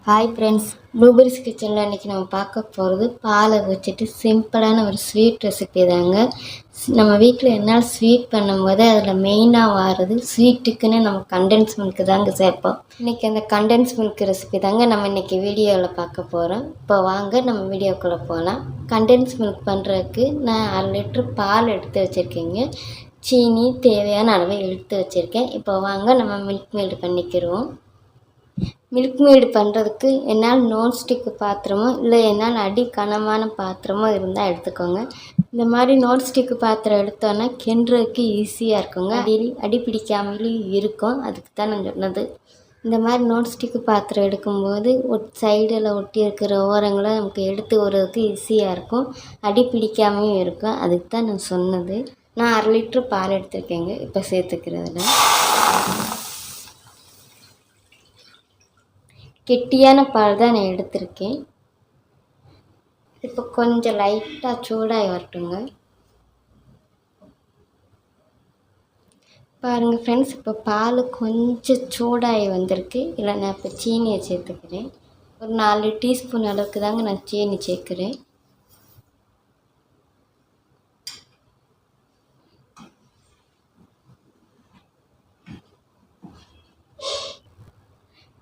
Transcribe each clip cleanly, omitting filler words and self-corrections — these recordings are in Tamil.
ஹாய் ஃப்ரெண்ட்ஸ், ப்ளூபெரிஸ் கிச்சனில் இன்றைக்கி நம்ம பார்க்க போகிறது பாலை வச்சுட்டு சிம்பிளான ஒரு ஸ்வீட் ரெசிபி தாங்க. நம்ம வீட்டில் என்னால் ஸ்வீட் பண்ணும்போது அதில் மெயினாக வாரது ஸ்வீட்டுக்குன்னு நம்ம கண்டென்ஸ் மில்க்கு தாங்க சேர்ப்போம். இன்றைக்கி அந்த கண்டென்ஸ் மில்க் ரெசிபி தாங்க நம்ம இன்றைக்கி வீடியோவில் பார்க்க போகிறோம். இப்போ வாங்க நம்ம வீடியோக்குள்ளே போகலாம். கண்டென்ஸ் மில்க் பண்ணுறதுக்கு நான் 1/2 லிட்டர் பால் எடுத்து வச்சுருக்கேங்க. சீனி தேவையான அளவை எடுத்து வச்சுருக்கேன். இப்போ வாங்க நம்ம மில்க் மேட் பண்ணிக்கிறோம். மில்க் மேடு பண்ணுறதுக்கு என்னால் நான்ஸ்டிக்கு பாத்திரமோ இல்லை என்னால் அடி கனமான பாத்திரமோ இருந்தால் எடுத்துக்கோங்க. இந்த மாதிரி நான்ஸ்டிக்கு பாத்திரம் எடுத்தோன்னா கிண்டுறதுக்கு ஈஸியாக இருக்குங்க. அடி பிடிக்காமலும் இருக்கும். அதுக்கு தான் நான் சொன்னது. இந்த மாதிரி நான்ஸ்டிக்கு பாத்திரம் எடுக்கும்போது சைடில் ஒட்டி இருக்கிற ஓரங்களை நமக்கு எடுத்து விடுறதுக்கு ஈஸியாக இருக்கும். அடி பிடிக்காமையும் இருக்கும். அதுக்கு தான் நான் சொன்னது. நான் 1/2 லிட்டர் பால் எடுத்துருக்கேங்க. இப்போ சேர்த்துக்கிறதுல கெட்டியான பால் தான் நான் எடுத்திருக்கேன். இப்போ கொஞ்சம் லைட்டாக சூடாகி வரட்டுங்க. பாருங்கள் ஃப்ரெண்ட்ஸ், இப்போ பால் கொஞ்சம் சூடாகி வந்திருக்கு. இல்லை நான் இப்போ சீனியை சேர்த்துக்கிறேன். ஒரு 4 டீஸ்பூன் அளவுக்கு தாங்க நான் சீனி சேர்க்குறேன்.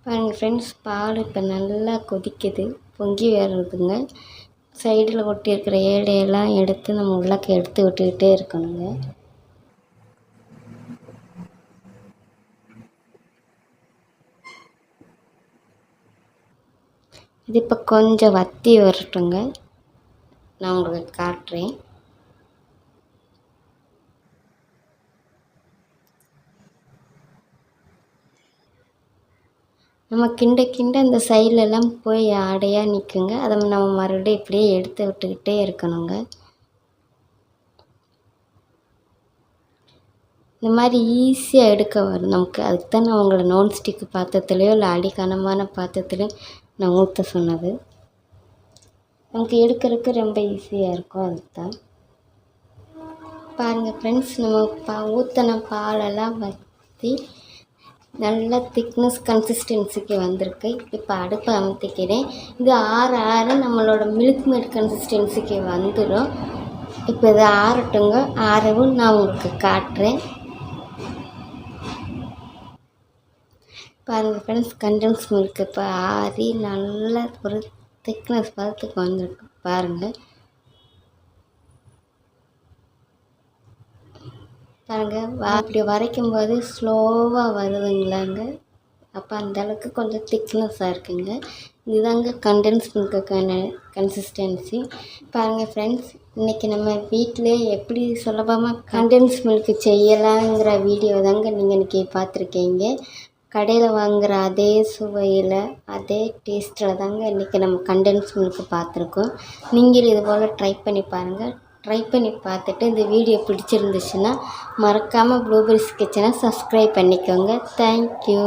பாருங்கள் ஃப்ரெண்ட்ஸ், பால் இப்போ நல்லா கொதிக்குது, பொங்கி வருதுங்க. சைடில் ஒட்டி இருக்கிற ஏடையெல்லாம் எடுத்து நம்ம உள்ளக்க எடுத்து விட்டுக்கிட்டே இருக்கணுங்க. இது இப்போ கொஞ்சம் வத்தி வரட்டுங்க. நான் உங்களுக்கு காட்டுறேன். நம்ம கிண்ட இந்த சைட்லெல்லாம் போய் ஆடையாக நிற்குங்க. அதை நம்ம மறுபடியும் இப்படியே எடுத்து விட்டுக்கிட்டே இருக்கணுங்க. இந்த மாதிரி ஈஸியாக எடுக்க வரும் நமக்கு. அதுக்கு தான் நான் உங்களை நான்ஸ்டிக்கு பாத்திரத்துலேயோ இல்லை அடிக்கனமான பாத்திரத்துலேயோ நான் ஊற்ற சொன்னது. நமக்கு எடுக்கிறதுக்கு ரொம்ப ஈஸியாக இருக்கும். அதுக்கு தான். பாருங்கள் ஃப்ரெண்ட்ஸ், நம்ம ஊற்றின பாலெல்லாம் வற்றி நல்லா திக்னஸ் கன்சிஸ்டன்சிக்கு வந்திருக்கு. இப்போ அடுப்பை அமுத்திக்கிறேன். இது ஆற நம்மளோட மில்க் மேட் கன்சிஸ்டன்சிக்கு வந்துடும். இப்போ இதை ஆறட்டுங்க. ஆறவும் நான் உங்களுக்கு காட்டுறேன். பாருங்கள் ஃப்ரெண்ட்ஸ், கண்டென்ஸ் மில்க் இப்போ ஆறி நல்லா ஒரு திக்னஸ் பதத்துக்கு வந்திருக்கு. பாருங்கள் அப்படி வரைக்கும்போது ஸ்லோவாக வருதுங்களாங்க. அப்போ அந்தளவுக்கு கொஞ்சம் திக்னஸாக இருக்குங்க. இதுதாங்க கண்டென்ஸ் மில்க்குக்கான கன்சிஸ்டன்சி. பாருங்கள் ஃப்ரெண்ட்ஸ், இன்றைக்கி நம்ம வீட்டிலே எப்படி சுலபமாக கண்டென்ஸ் மில்க்கு செய்யலாங்கிற வீடியோ தாங்க நீங்கள் இன்றைக்கி பார்த்துருக்கீங்க. கடையில் வாங்குகிற அதே சுவையில் அதே டேஸ்ட்டில் தாங்க இன்றைக்கி நம்ம கண்டென்ஸ் மில்க்கு பார்த்துருக்கோம். நீங்கள் இது போல் ட்ரை பண்ணி பாருங்கள். ட்ரை பண்ணி பார்த்துட்டு இந்த வீடியோ பிடிச்சிருந்துச்சுன்னா மறக்காமல் ப்ளூபெரிஸ் கிச்சனை சப்ஸ்கிரைப் பண்ணிக்கோங்க. தேங்க்யூ.